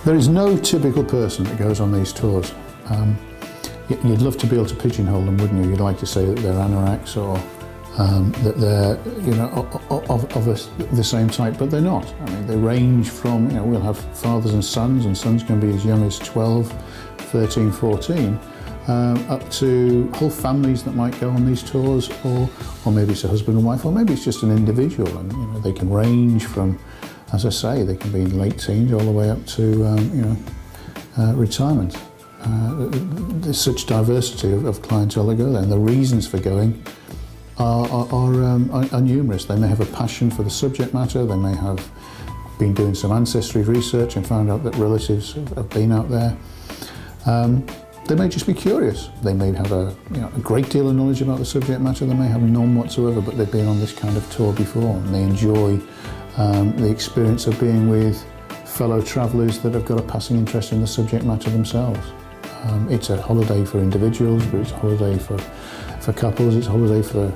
There is no typical person that goes on these tours. You'd love to be able to pigeonhole them, wouldn't you? You'd like to say that they're anoraks or that they're, you know, of the same type, but they're not. I mean, they range from, you know, we'll have fathers and sons can be as young as 12, 13, 14, up to whole families that might go on these tours, or maybe it's a husband and wife, or maybe it's just an individual, and you know, they can range from, as I say, they can be in late teens all the way up to you know, retirement. There's such diversity of clientele that go there, and the reasons for going are numerous. They may have a passion for the subject matter, they may have been doing some ancestry research and found out that relatives have been out there. They may just be curious. They may have a great deal of knowledge about the subject matter, they may have none whatsoever, but they've been on this kind of tour before and they enjoy the experience of being with fellow travellers that have got a passing interest in the subject matter themselves. It's a holiday for individuals, but it's a holiday for couples, it's a holiday for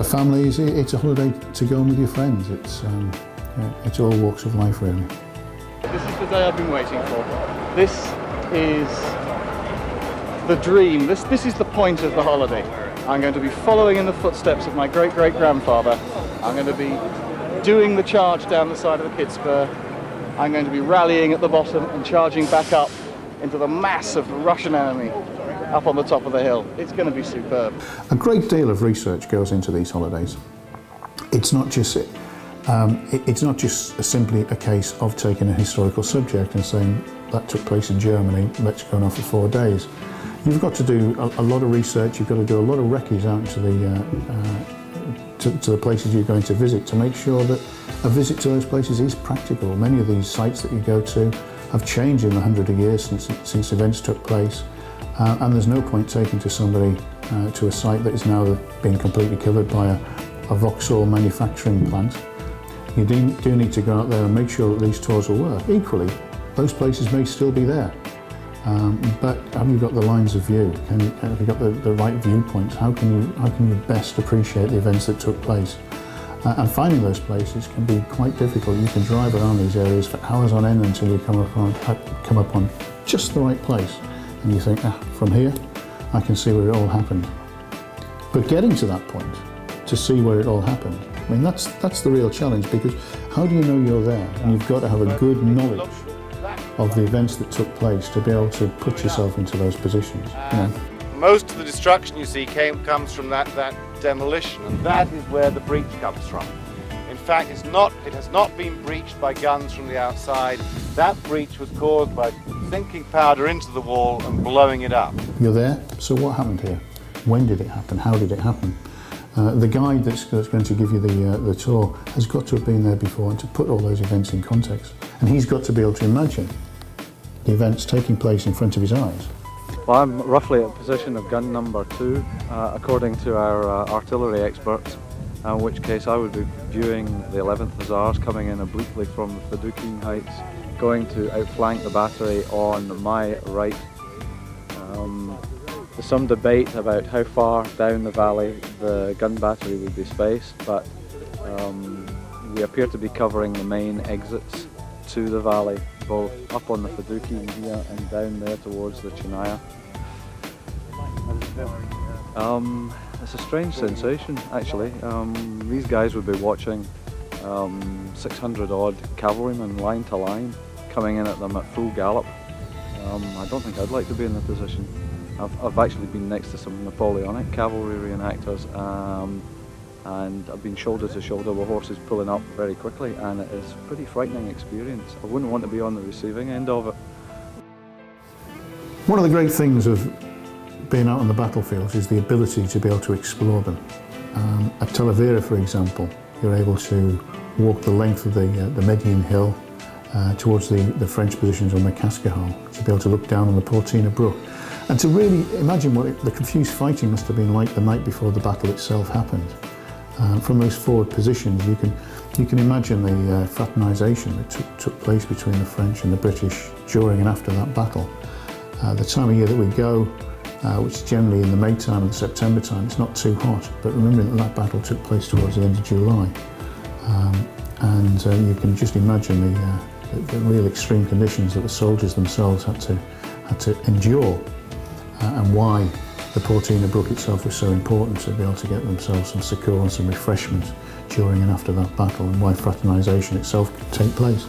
families, it's a holiday to go on with your friends. It's all walks of life, really. This is the day I've been waiting for. This is the dream. This is the point of the holiday. I'm going to be following in the footsteps of my great-great-grandfather. I'm going to be doing the charge down the side of the Kitzbühel. I'm going to be rallying at the bottom and charging back up into the mass of the Russian enemy up on the top of the hill. It's going to be superb. A great deal of research goes into these holidays. It's not just simply a case of taking a historical subject and saying that took place in Germany, let's go on for 4 days. You've got to do a lot of research, you've got to do a lot of recce's out to the places you're going to visit to make sure that a visit to those places is practical. Many of these sites that you go to have changed in the 100 years since events took place, and there's no point taking somebody to a site that is now being completely covered by a Vauxhall manufacturing plant. You do need to go out there and make sure that these tours will work. Equally, those places may still be there, but have you got the lines of view? Have you got the right viewpoints? How can you best appreciate the events that took place? And finding those places can be quite difficult. You can drive around these areas for hours on end until you come upon just the right place, and you think, from here I can see where it all happened. But getting to that point, to see where it all happened, I mean, that's the real challenge, because how do you know you're there? And you've got to have a good knowledge of the events that took place to be able to put yourself into those positions. You know. Most of the destruction you see comes from that demolition, and that is where the breach comes from. In fact, it has not been breached by guns from the outside. That breach was caused by sinking powder into the wall and blowing it up. You're there, so what happened here? When did it happen? How did it happen? The guide that's going to give you the tour has got to have been there before and to put all those events in context. And he's got to be able to imagine the events taking place in front of his eyes. Well, I'm roughly at position of gun number 2, according to our artillery experts, in which case I would be viewing the 11th Hussars coming in obliquely from the Fedukhin Heights, going to outflank the battery on my right. There's some debate about how far down the valley the gun battery would be spaced, but we appear to be covering the main exits to the valley, both up on the Fedukhin here and down there towards the Chennaya. It's a strange sensation, actually. These guys would be watching 600 odd cavalrymen line to line coming in at them at full gallop. I don't think I'd like to be in the position. I've actually been next to some Napoleonic cavalry reenactors, and I've been shoulder to shoulder with horses pulling up very quickly, and it is a pretty frightening experience. I wouldn't want to be on the receiving end of it. One of the great things of being out on the battlefields is the ability to be able to explore them. At Talavera, for example, you're able to walk the length of the Median Hill towards the French positions on the Cascahal, to be able to look down on the Portina Brook, and to really imagine what the confused fighting must have been like the night before the battle itself happened. From those forward positions, you can imagine the fraternisation that took place between the French and the British during and after that battle. The time of year that we go, which is generally in the May time and September time, it's not too hot, but remembering that battle took place towards the end of July. And you can just imagine the real extreme conditions that the soldiers themselves had to endure, and why the Portina Brook itself was so important to be able to get themselves some succour and some refreshment during and after that battle, and why fraternisation itself could take place.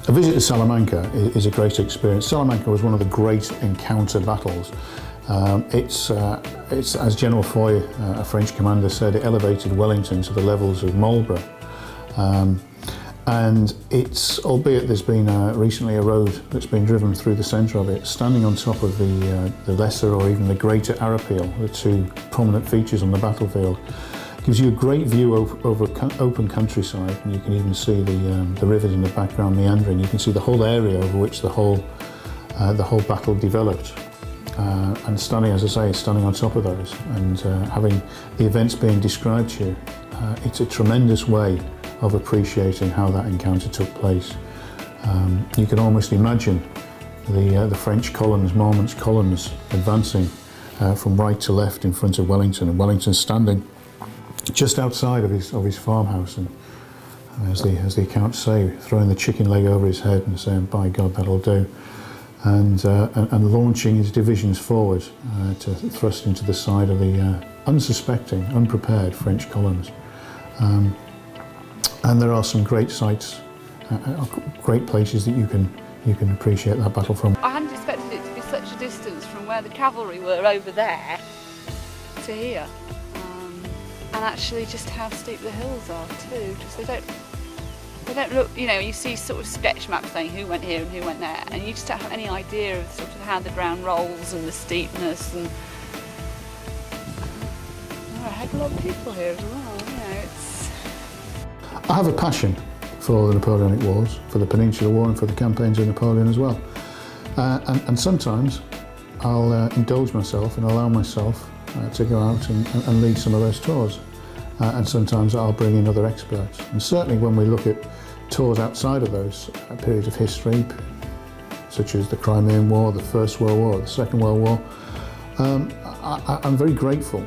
A visit to Salamanca is a great experience. Salamanca was one of the great encounter battles. It's as General Foy, a French commander, said, it elevated Wellington to the levels of Marlborough. And it's, albeit there's been recently a road that's been driven through the centre of it, standing on top of the lesser or even the greater Arapiel, the two prominent features on the battlefield, gives you a great view over open countryside, and you can even see the rivers in the background meandering. You can see the whole area over which the whole battle developed. And standing, as I say, standing on top of those and having the events being described to you, it's a tremendous way of appreciating how that encounter took place. You can almost imagine the French columns, Marmont's columns, advancing from right to left in front of Wellington, and Wellington standing just outside of his farmhouse, and as the accounts say, throwing the chicken leg over his head and saying, "By God, that'll do," and launching his divisions forward to thrust into the side of the unsuspecting, unprepared French columns. And there are some great sights, great places that you can appreciate that battle from. I hadn't expected it to be such a distance from where the cavalry were over there to here. And actually just how steep the hills are too. Just they don't look, you know, you see sort of sketch maps saying who went here and who went there, and you just don't have any idea of sort of how the ground rolls and the steepness, and there are a heck of a lot of people here as well, you know, it's... I have a passion for the Napoleonic Wars, for the Peninsular War and for the campaigns of Napoleon as well. And sometimes I'll indulge myself and allow myself to go out and lead some of those tours. And sometimes I'll bring in other experts. And certainly when we look at tours outside of those periods of history, such as the Crimean War, the First World War, the Second World War, I'm very grateful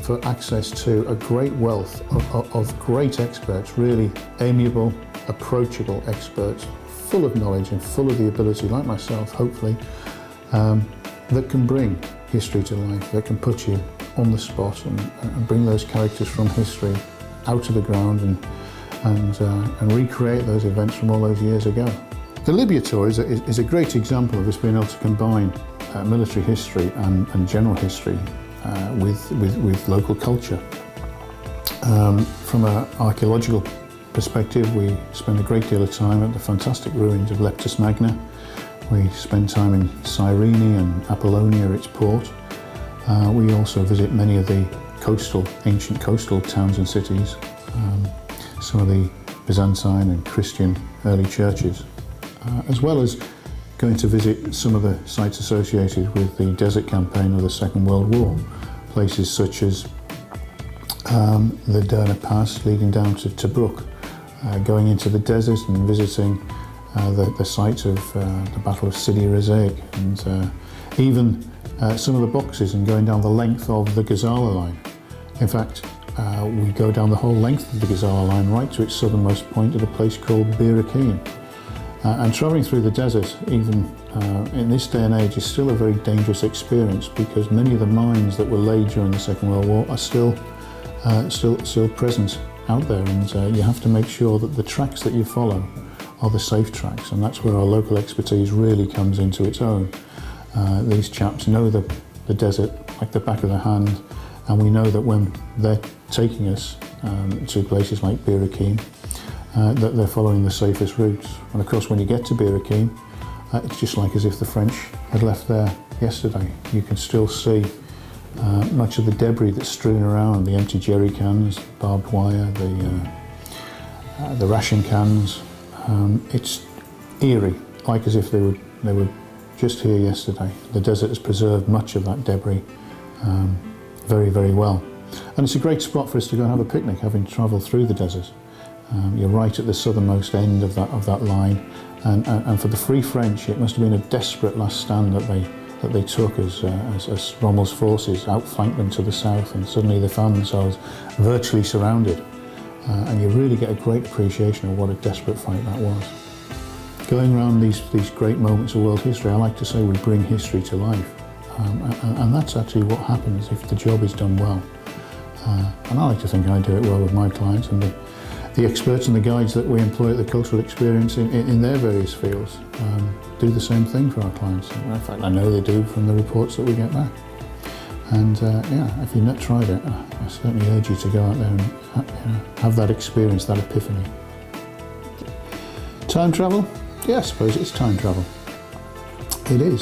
for access to a great wealth of great experts, really amiable, approachable experts, full of knowledge and full of the ability, like myself, hopefully, that can bring history to life, that can put you on the spot and bring those characters from history out of the ground and recreate those events from all those years ago. The Libya tour is a great example of us being able to combine military history and general history with local culture. From an archaeological perspective, we spend a great deal of time at the fantastic ruins of Leptis Magna. We spend time in Cyrene and Apollonia, its port. We also visit many of the ancient coastal towns and cities, some of the Byzantine and Christian early churches, as well as going to visit some of the sites associated with the desert campaign of the Second World War, places such as the Derna Pass leading down to Tobruk, going into the desert and visiting the site of the Battle of Sidi Rezegh, and even some of the boxes, and going down the length of the Ghazala line. In fact, we go down the whole length of the Ghazala line right to its southernmost point at a place called Bir Hakeim. And travelling through the desert, even in this day and age, is still a very dangerous experience, because many of the mines that were laid during the Second World War are still present out there, and you have to make sure that the tracks that you follow are the safe tracks, and that's where our local expertise really comes into its own. These chaps know the desert like the back of their hand, and we know that when they're taking us to places like Bir Hakeim, that they're following the safest routes. And of course, when you get to Bir Hakeim, it's just like as if the French had left there yesterday. You can still see much of the debris that's strewn around, the empty jerry cans, barbed wire, the ration cans. It's eerie, like as if they were just here yesterday. The desert has preserved much of that debris very, very well. And it's a great spot for us to go and have a picnic, having travelled through the desert. You're right at the southernmost end of that line, and for the Free French, it must have been a desperate last stand that they took as Rommel's forces outflanked them to the south, and suddenly they found themselves virtually surrounded. And you really get a great appreciation of what a desperate fight that was. Going around these great moments of world history, I like to say we bring history to life. And that's actually what happens if the job is done well. And I like to think I do it well with my clients, and the experts and the guides that we employ at the Cultural Experience in their various fields do the same thing for our clients. In fact, I know they do from the reports that we get back. And yeah, if you've not tried it, I certainly urge you to go out there and have that experience, that epiphany. Time travel? Yeah, I suppose it's time travel. It is.